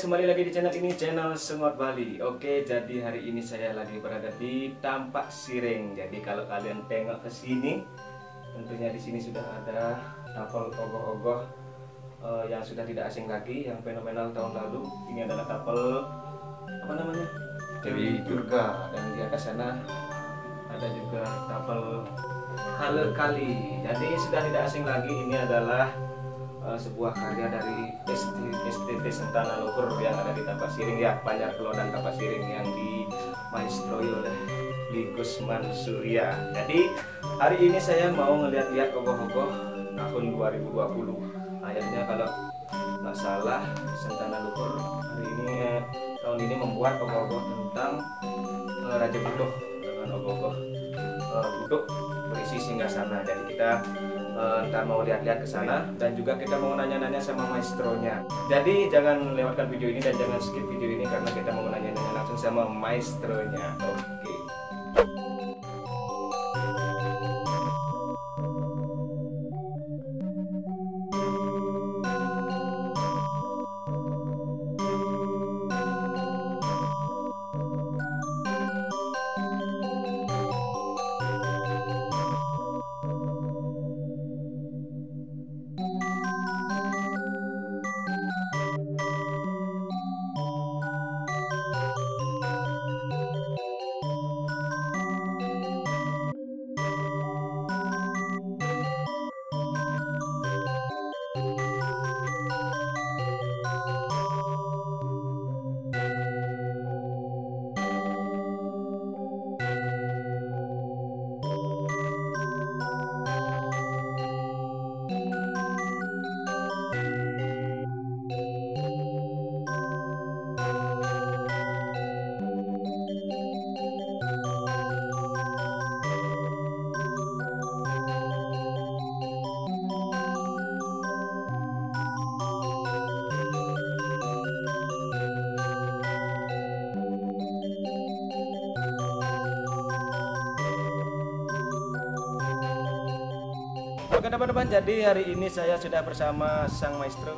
kembali lagi di channel ini, channel Sungot Bali. Oke, jadi hari ini saya lagi berada di Tampak Siring. Jadi kalau kalian tengok ke sini, tentunya di sini sudah ada tapel ogoh-ogoh yang sudah tidak asing lagi, yang fenomenal tahun lalu. Ini adalah tapel apa namanya? Dewi Durga, dan di atas sana ada juga tapel Hale Kali. Jadi sudah tidak asing lagi, ini adalah sebuah karya dari STT Sentana Luhur yang ada di Tampak Siring, ya, Banjar Kelodan Tampak Siring, yang di maestroi oleh Gusman Surya. Jadi hari ini saya mau ngeliat-liat ogoh-ogoh tahun 2020. Ayahnya kalau nggak salah Sentana Luhur hari ini tahun ini membuat ogoh-ogoh tentang Raja Buduh dengan ogoh-ogoh Buduk berisi singgasana. Jadi kita ntar mau lihat-lihat ke sana, dan juga kita mau nanya-nanya sama maestronya. Jadi jangan lewatkan video ini dan jangan skip video ini karena kita mau nanya-nanya langsung sama maestronya. Oke. Oke teman-teman, jadi hari ini saya sudah bersama sang maestro,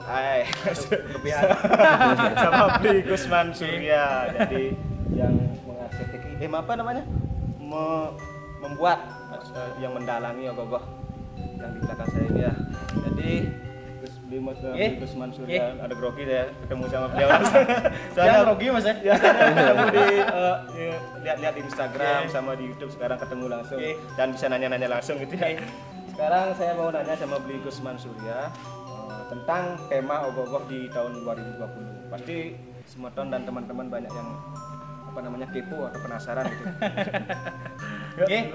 sama Bli Gusman Surya. Jadi yang mengarsitektur, apa namanya, membuat yang mendalangi ogoh-ogoh yang di belakang saya ini, ya. Jadi Bli Gusman Surya ada grogi ya ketemu sama beliau. Soalnya grogi mas ya. Ketemu di lihat-lihat di Instagram sama di YouTube, sekarang ketemu langsung dan bisa nanya-nanya langsung gitu ya. Sekarang saya mau nanya sama Bli Gusman Surya tentang tema ogoh-ogoh di tahun 2020. Pasti Semeton dan teman-teman banyak yang apa namanya kepo atau penasaran gitu. Oke.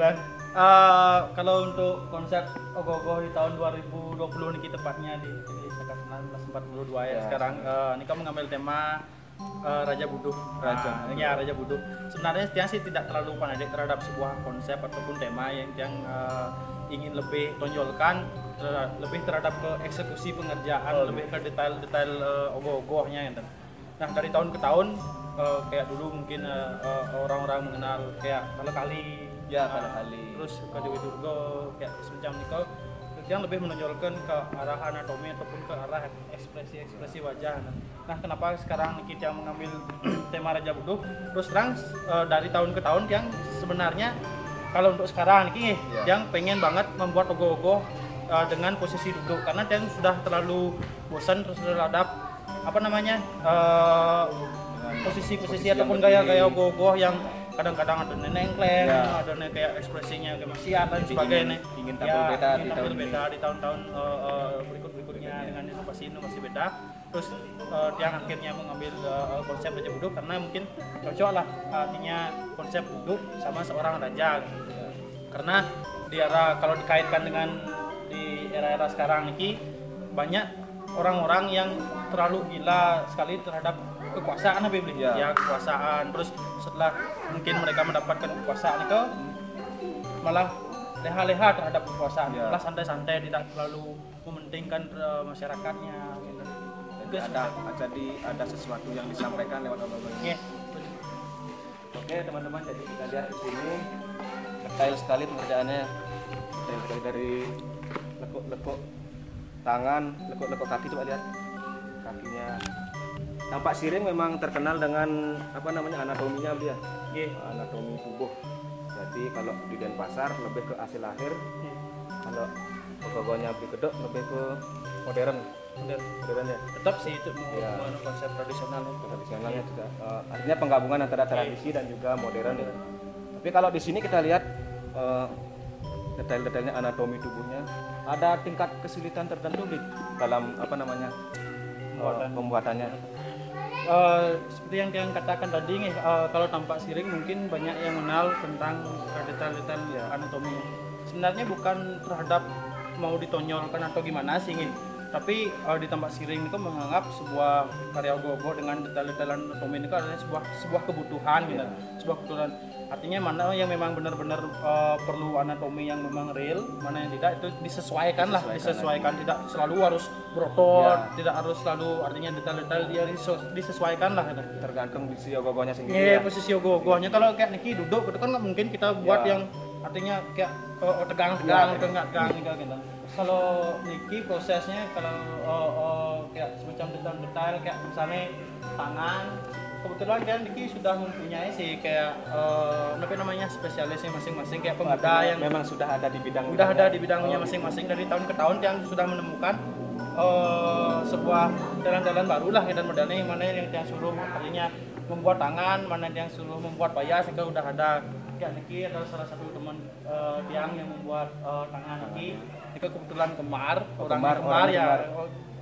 Kalau untuk konsep ogoh-ogoh di tahun 2020 ini tepatnya di sekitar 1942 ya. Sekarang ini kami mengambil tema Raja Buduh. Raja Buduh. Sebenarnya Tiang sih tidak terlalu pandai terhadap sebuah konsep ataupun tema yang ingin lebih tonjolkan lebih terhadap ke eksekusi pengerjaan, lebih ke detail-detail ogoh-ogohnya gitu. Nah dari tahun ke tahun kayak dulu mungkin orang-orang mengenal kayak Hale Kali, terus ke Dewi Durga kayak semacam itu, yang lebih menonjolkan ke arah anatomi ataupun ke arah ekspresi wajah. Nah kenapa sekarang kita mengambil tema Raja Buduh? Terus terang dari tahun ke tahun yang sebenarnya kalau untuk sekarang ini yang pengen banget membuat ogoh-ogoh dengan posisi duduk, karena yang sudah terlalu bosan terus terhadap apa namanya posisi ataupun gaya-gaya ogoh-ogoh yang kadang-kadang ada nengkleng, ada kayak ekspresinya kayak maksiat dan sebagainya. Ingin tampil beda di tahun-tahun berikutnya dengan inovasi beda. Terus yang akhirnya mengambil konsep Raja Buduh karena mungkin cocok lah, artinya konsep duduk sama seorang raja gitu. Karena di era, kalau dikaitkan dengan di era-era sekarang ini banyak orang-orang yang terlalu gila sekali terhadap kekuasaan kekuasaan. Terus setelah mungkin mereka mendapatkan kekuasaan itu malah leha-leha terhadap kekuasaan, malah santai-santai, tidak terlalu mementingkan masyarakatnya gitu. Jadi ada sesuatu yang disampaikan lewat ogoh-ogoh ini. Oke teman-teman, jadi kita lihat di sini detail sekali pengerjaannya, dari lekuk-lekuk tangan, lekuk-lekuk kaki, coba lihat kakinya Tampak Siring memang terkenal dengan apa namanya anatominya dia. Anatomi tubuh. Jadi kalau di Denpasar lebih ke hasil lahir. Kalau ogoh-ogohnya beli kedok lebih ke modern ya. Tetap sih itu konsep tradisionalnya juga. Artinya penggabungan antara tradisi dan juga modern ya. Tapi kalau di sini kita lihat detail-detailnya anatomi tubuhnya, ada tingkat kesulitan tertentu di dalam apa namanya pembuatannya. Seperti yang kalian katakan tadi nih, kalau Tampak Siring mungkin banyak yang mengenal tentang detail-detail anatominya. Sebenarnya bukan terhadap mau ditonjolkan atau gimana sih nih, tapi di Tampak Siring itu menganggap sebuah karya ogoh-ogoh dengan detail-detail anatomi ini adalah sebuah kebutuhan gitu. Sebuah kebutuhan. Artinya mana yang memang benar-benar perlu anatomi yang memang real, mana yang tidak itu disesuaikan. Tidak selalu harus berotot, tidak harus selalu, artinya detail-detail dia disesuaikan lah gitu. Tergantung posisi ogoh-ogohnya sendiri. Posisi ogoh-ogohnya kalau kayak Niki duduk gitu kan nggak mungkin kita buat yang artinya kayak tegang gitu. Kalau Niki prosesnya kalau kayak semacam detail-detail kayak misalnya tangan, kebetulan kan Niki sudah mempunyai sih kayak apa namanya spesialisnya masing-masing, kayak pemuda yang memang sudah ada di bidang bidangnya masing-masing dari tahun ke tahun yang sudah menemukan sebuah jalan-jalan baru lah dan modelnya mana yang suruh artinya membuat tangan, mana yang suruh membuat payas, sehingga udah ada kayak Niki adalah salah satu teman tiang yang membuat tangan Niki. Niki kebetulan kembar ya.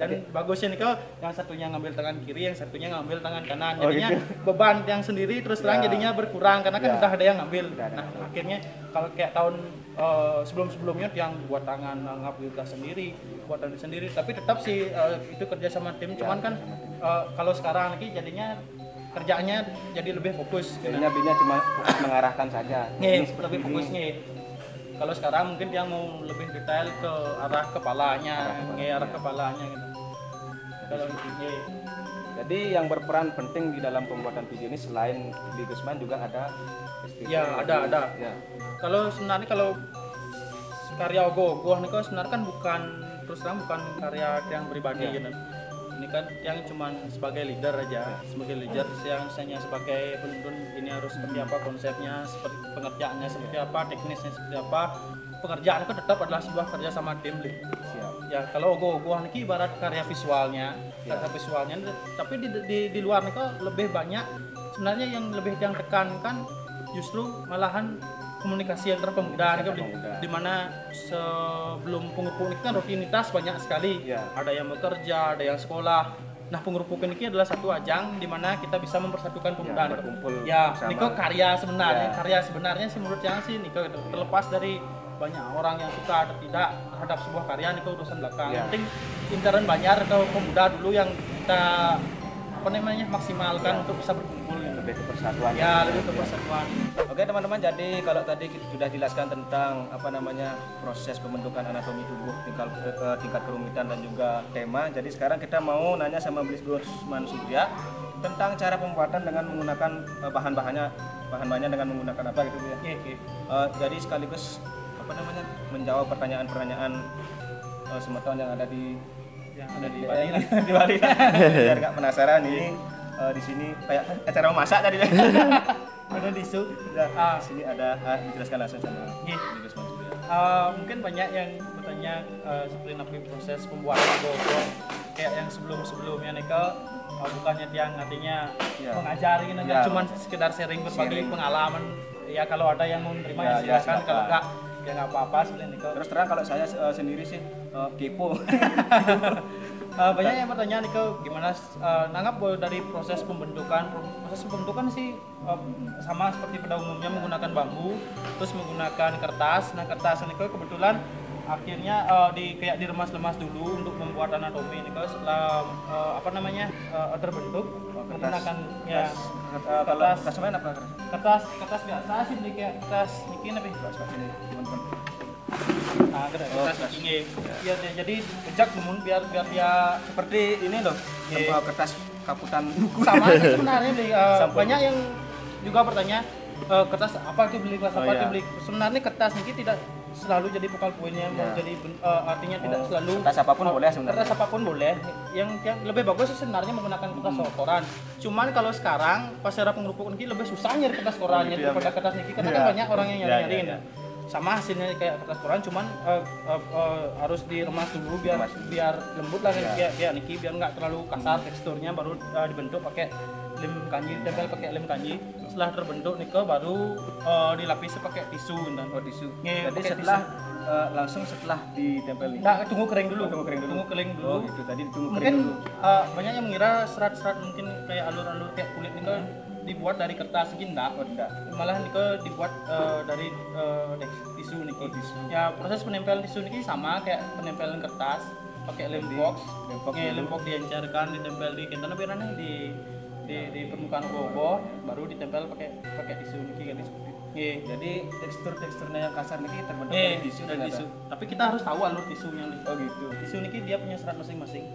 Dan bagusnya Niko yang satunya ngambil tangan kiri, yang satunya ngambil tangan kanan. Jadinya beban yang sendiri terus terang jadinya berkurang karena kan udah ada yang ngambil. Nah, akhirnya kalau kayak tahun sebelum-sebelumnya yang buat tangan ngambil sendiri, buatan sendiri, tapi tetap sih itu kerja sama tim. Cuman kan kalau sekarang Niki jadinya kerjanya jadi lebih fokus. Jadinya Binya cuma mengarahkan saja. Lebih fokusnya. Kalau sekarang mungkin yang mau lebih detail ke arah kepalanya, gitu. Kalau jadi yang berperan penting di dalam pembuatan video ini selain di Gusman juga ada STT. Ya, ada. Ya. Kalau sebenarnya kalau karya ogoh-ogoh ini kan sebenarnya kan bukan karya yang pribadi gitu. Ini kan yang cuman sebagai leader aja, sebagai leader yang misalnya sebagai penuntun ini harus seperti apa konsepnya, seperti pengerjaannya seperti apa, teknisnya seperti apa. Pengerjaan itu tetap adalah sebuah kerja sama tim. Ya kalau ogoh-ogoh ini ibarat karya visualnya, tapi di luar ini lebih banyak sebenarnya yang tekankan justru malahan komunikasi antara pemuda di mana sebelum pengerupuk ini kan rutinitas banyak sekali. Ada yang bekerja, ada yang sekolah. Nah, pengerupuk ini adalah satu ajang di mana kita bisa mempersatukan pemuda. Berkumpul. Niko karya sebenarnya sih menurut yang sih Niko terlepas dari banyak orang yang suka atau tidak terhadap sebuah karya, Niko urusan belakang. Yang penting incaran banyak ke pemuda dulu yang kita maksimalkan untuk bisa berkumpul. Lebih ke persatuan. Lebih ke persatuan. Oke teman-teman, jadi kalau tadi kita sudah jelaskan tentang proses pembentukan anatomi tubuh, tingkat kerumitan dan juga tema. Jadi sekarang kita mau nanya sama Gusman Surya tentang cara pembuatan dengan menggunakan bahan-bahannya dengan menggunakan apa gitu ya. Jadi sekaligus menjawab pertanyaan-pertanyaan semeton yang ada di Bali. Di Bali. Biar nggak penasaran ini. Di sini kayak acara memasak tadi. Ada di sini. Di sini ada dijelaskan langsung sama Gusman Surya. Mungkin banyak yang bertanya seperti apa proses pembuatan ogoh-ogoh kayak yang sebelumnya Niko bukannya tiang artinya mengajari cuma sekedar sharing berbagi pengalaman. Ya kalau ada yang mau menerima ya silakan, kalau enggak ya nggak apa-apa sebenarnya Niko. Terus terang kalau saya sendiri sih kepo. Banyak yang bertanya Niko gimana nanggap dari proses pembentukan sih sama seperti pada umumnya menggunakan bambu, terus menggunakan kertas. Nah kertas Niko kebetulan akhirnya kayak diremas-lemas dulu untuk membuat anatomi Niko setelah terbentuk menggunakan kertas biasa sih kayak kertas Niki teman-teman. Kertas ini ya jadi pejak namun biar dia seperti ini loh, kertas kaputan buku. Sama sebenarnya banyak yang juga bertanya kertas apa itu beli, kertas apa itu beli. Sebenarnya kertas ini selalu jadi focal pointnya, mau jadi artinya tidak selalu kertas apapun boleh sebenarnya. Kertas apapun boleh. Yang lebih bagus sih sebenarnya menggunakan kertas koran. Cuman kalau sekarang pas era pengerupukan ini lebih susah nyari kertas korannya gitu ya, daripada kertas niki karena kan banyak orang yang nyari-nyariin. Sama hasilnya kayak kertas koran, cuman harus diremas dulu biar lembut lah kayak niki, biar nggak terlalu kasar teksturnya, baru dibentuk pakai lem kanji, ditempel pakai lem kanji. Setelah terbentuk niko baru dilapisi pakai tisu dan Tisu. Nge, Jadi pakai setelah langsung setelah ditempel nih. Nah, tunggu kering dulu. Tunggu kering dulu. Oh, gitu. Tadi tunggu Mungkin kering dulu. banyak yang mengira serat-serat mungkin kayak alur-alur kayak kulit niko dibuat dari kertas segini enggak. Malah niko dibuat dari tisu niki. Ya, proses penempel tisu niki sama kayak penempelan kertas pakai lem box. Lem box diencerkan, ditempel di kentana pirane di permukaan ogoh, baru ditempel pakai tisu niki kan tisu. Jadi teksturnya yang kasar niki terbentuk dari tisu dan tisu. Tapi kita harus tahu alur tisunya nih. Oh gitu. Tisu niki dia punya serat masing-masing.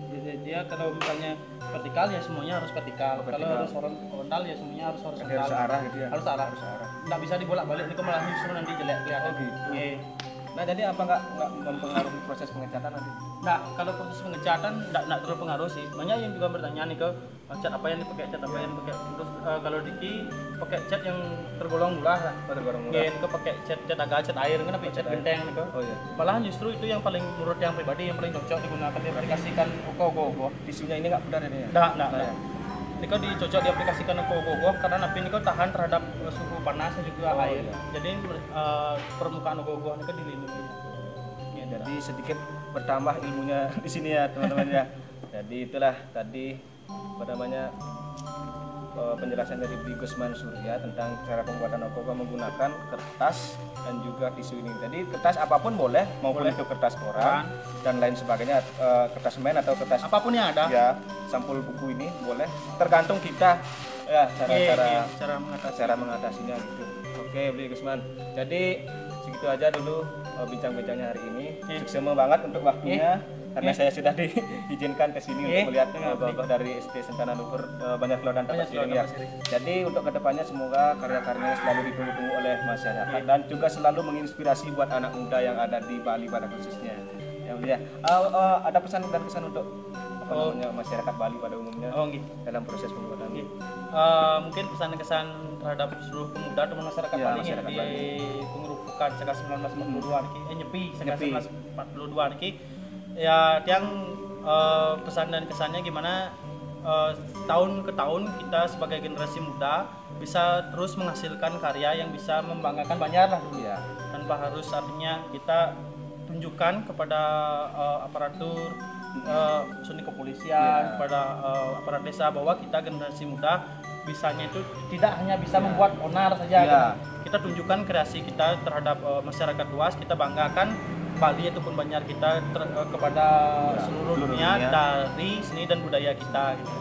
Jadi dia kalau misalnya vertikal ya semuanya harus vertikal. Kalau harus horizontal ya semuanya harus horizontal. Harus arah gitu ya. Harus arah. Nggak bisa dibolak-balik nih, malah justru nanti jelek kelihatan. Oh gitu. Nah, jadi apa nggak mempengaruhi proses pengecatan nanti? Nah, kalau proses pengecatan nggak terlalu pengaruh sih. Banyak yang juga bertanya nih ke cat apa yang dipakai, cat apa yang dipakai. Terus kalau Diki pakai cat yang tergolong murah lah. Tergolong murah. Ini pakai cat agak cat air, kenapa cat genteng nih ke. Oh iya. Malahan justru itu yang paling menurut yang pribadi yang paling cocok digunakan diaplikasikan ogoh-ogoh. Tisunya ini nggak pudar ini ya? Nggak. Niko dicocok diaplikasikan ke ogoh-ogoh karena napi niko tahan terhadap suhu panas dan juga air. Iya. Jadi permukaan ogoh-ogoh niko dilindungi. Jadi sedikit bertambah ilmunya di sini ya teman-teman ya. Jadi itulah tadi penjelasan dari Bli Gusman Surya tentang cara pembuatan ogoh-ogoh menggunakan kertas dan juga tisu ini. Jadi kertas apapun boleh, maupun itu kertas koran dan lain sebagainya, kertas semen atau kertas apapun yang ada. Ya, sampul buku ini boleh. Tergantung kita ya cara mengatasinya gitu. Oke, Bli Gusman. Jadi segitu aja dulu bincang-bincangnya hari ini. Sukses banget untuk waktunya. Karena saya sudah diizinkan ke sini untuk melihat ogoh-ogoh dari SD Sentana Luhur Banjar Kelor dan Tapak Siring ya. Jadi untuk kedepannya semoga karya-karyanya selalu ditunggu-tunggu oleh masyarakat dan juga selalu menginspirasi buat anak muda yang ada di Bali pada khususnya. Ya, ada pesan dan kesan untuk masyarakat Bali pada umumnya dalam proses pembuatan ini. Mungkin pesan-kesan terhadap seluruh pemuda atau masyarakat Bali di pengerupukan Saka 1942 nyepi Saka 1942 ini ya yang pesan dan kesannya gimana tahun ke tahun kita sebagai generasi muda bisa terus menghasilkan karya yang bisa membanggakan Banjar lah dulu ya, tanpa harus artinya kita tunjukkan kepada aparatur unsur kepolisian, kepada aparat desa bahwa kita generasi muda bisanya itu tidak hanya bisa membuat onar saja gitu. Kita tunjukkan kreasi kita terhadap masyarakat luas, kita banggakan Bali ataupun Banjar kita kepada seluruh dunia dari seni dan budaya kita gitu.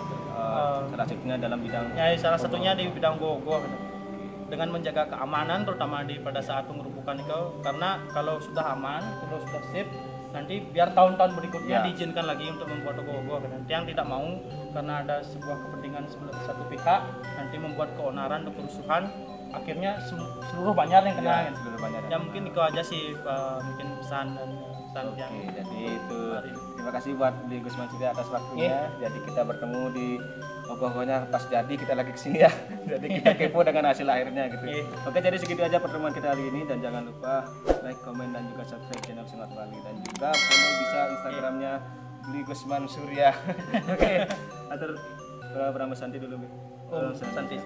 Salah satunya dalam bidang salah satunya di bidang ogoh-ogoh gitu. Dengan menjaga keamanan terutama pada saat pengerupukan itu, karena kalau sudah aman, kalau sudah sip, nanti biar tahun-tahun berikutnya diizinkan lagi untuk membuat ogoh-ogoh. Nanti yang tidak mau karena ada sebuah kepentingan satu pihak nanti membuat keonaran atau kerusuhan, akhirnya seluruh Banjar yang kena. Ya mungkin itu aja sih mungkin pesan yang. Jadi itu terima kasih buat Bli Gusman Surya atas waktunya. Jadi kita bertemu di ogoh-ogohnya pas jadi kita lagi kesini ya. Jadi kita kepo dengan hasil akhirnya gitu. Oke, jadi segitu aja pertemuan kita hari ini dan jangan lupa like, komen dan juga subscribe channel Semangat Bali dan juga follow bisa Instagramnya Bli Gusman Surya. Oke, atur Brahma Santi dulu. Santi.